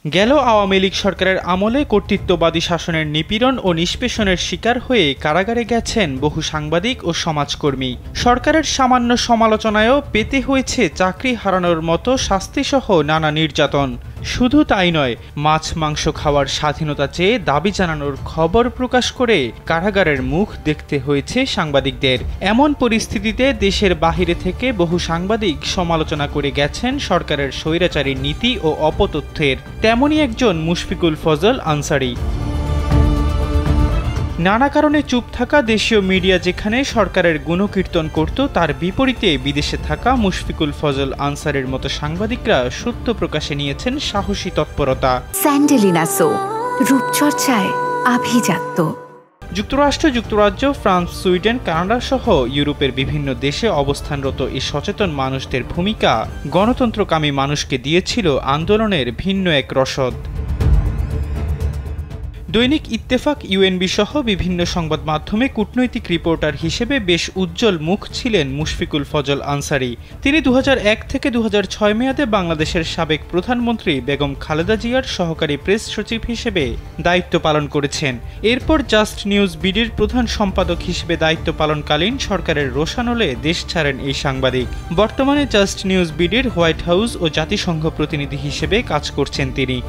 গেল আওয়ামী লীগ সরকারের আমলে কর্তৃত্ববাদী শাসনের নিপীড়ন ও নিষ্পেষণের শিকার হয়ে কারাগারে গেছেন বহু সাংবাদিক ও সমাজকর্মী। সরকারের সামান্য সমালোচনায়ও পেতে হয়েছে চাকরি হারানোর মতো শাস্তিসহ নানা নির্যাতন। শুধু তাই নয়, মাছ মাংস খাওয়ার স্বাধীনতা চেয়ে দাবি জানানোর খবর প্রকাশ করে কারাগারের মুখ দেখতে হয়েছে সাংবাদিকদের। এমন পরিস্থিতিতে দেশের বাহিরে থেকে বহু সাংবাদিক সমালোচনা করে গেছেন সরকারের স্বৈরাচারী নীতি ও অপতথ্যের। তেমনই একজন মুশফিকুল ফজল আনসারী। নানা কারণে চুপ থাকা দেশীয় মিডিয়া যেখানে সরকারের গুণকীর্তন করত, তার বিপরীতে বিদেশে থাকা মুশফিকুল ফজল আনসারের মতো সাংবাদিকরা সত্য প্রকাশে নিয়েছেন সাহসী তৎপরতা। স্যান্ডেলিনা সো, রূপচর্চায় আভিজাত্য। যুক্তরাষ্ট্র, যুক্তরাজ্য, ফ্রান্স, সুইডেন, কানাডা সহ ইউরোপের বিভিন্ন দেশে অবস্থানরত এই সচেতন মানুষদের ভূমিকা গণতন্ত্রকামী মানুষকে দিয়েছিল আন্দোলনের ভিন্ন এক রসদ। দৈনিক ইত্তেফাক, ইউএনবি সহ বিভিন্ন সংবাদ মাধ্যমে কূটনৈতিক রিপোর্টার হিসেবে বেশ উজ্জ্বল মুখ ছিলেন মুশফিকুল ফজল আনসারী। তিনি 2001 থেকে 2006 মেয়াদে বাংলাদেশের সাবেক প্রধানমন্ত্রী বেগম খালেদা জিয়ার সহকারী প্রেস সচিব হিসেবে দায়িত্ব পালন করেছেন। এরপর জাস্ট নিউজ বিডির প্রধান সম্পাদক হিসেবে দায়িত্ব পালনকালীন সরকারের রোষানলে দেশ ছাড়েন এই সাংবাদিক। বর্তমানে জাস্ট নিউজ বিডির হোয়াইট হাউস ও জাতিসংঘ প্রতিনিধি হিসেবে কাজ করছেন তিনি।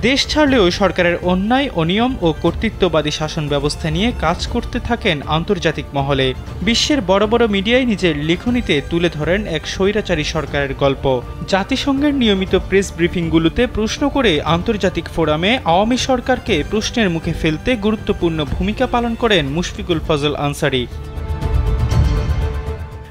দেশ ছাড়লেও সরকারের অন্যায়, অনিয়ম ও কর্তৃত্ববাদী শাসন ব্যবস্থা নিয়ে কাজ করতে থাকেন আন্তর্জাতিক মহলে। বিশ্বের বড় বড় মিডিয়ায় নিজের লেখনীতে তুলে ধরেন এক স্বৈরাচারী সরকারের গল্প। জাতিসংঘের নিয়মিত প্রেস ব্রিফিংগুলোতে প্রশ্ন করে আন্তর্জাতিক ফোরামে আওয়ামী সরকারকে প্রশ্নের মুখে ফেলতে গুরুত্বপূর্ণ ভূমিকা পালন করেন মুশফিকুল ফজল আনসারী।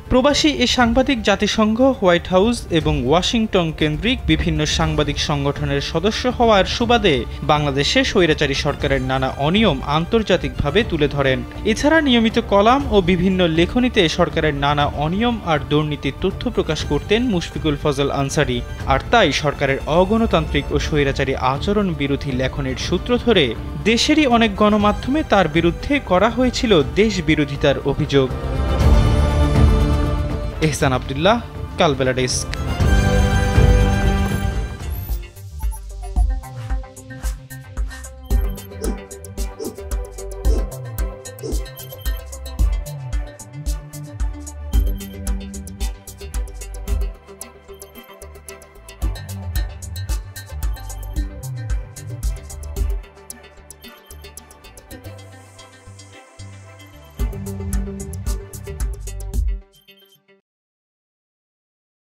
প্রবাসী এ সাংবাদিক জাতিসংঘ, হোয়াইট হাউস এবং ওয়াশিংটন কেন্দ্রিক বিভিন্ন সাংবাদিক সংগঠনের সদস্য হওয়ার সুবাদে বাংলাদেশে স্বৈরাচারী সরকারের নানা অনিয়ম আন্তর্জাতিকভাবে তুলে ধরেন। এছাড়া নিয়মিত কলাম ও বিভিন্ন লেখনীতে সরকারের নানা অনিয়ম আর দুর্নীতির তথ্য প্রকাশ করতেন মুশফিকুল ফজল আনসারী। আর তাই সরকারের অগণতান্ত্রিক ও স্বৈরাচারী আচরণ বিরোধী লেখনের সূত্র ধরে দেশেরই অনেক গণমাধ্যমে তার বিরুদ্ধে করা হয়েছিল দেশ বিরোধিতার অভিযোগ। এহসান আব্দুল্লাহ, কালবেলা ডেস্ক।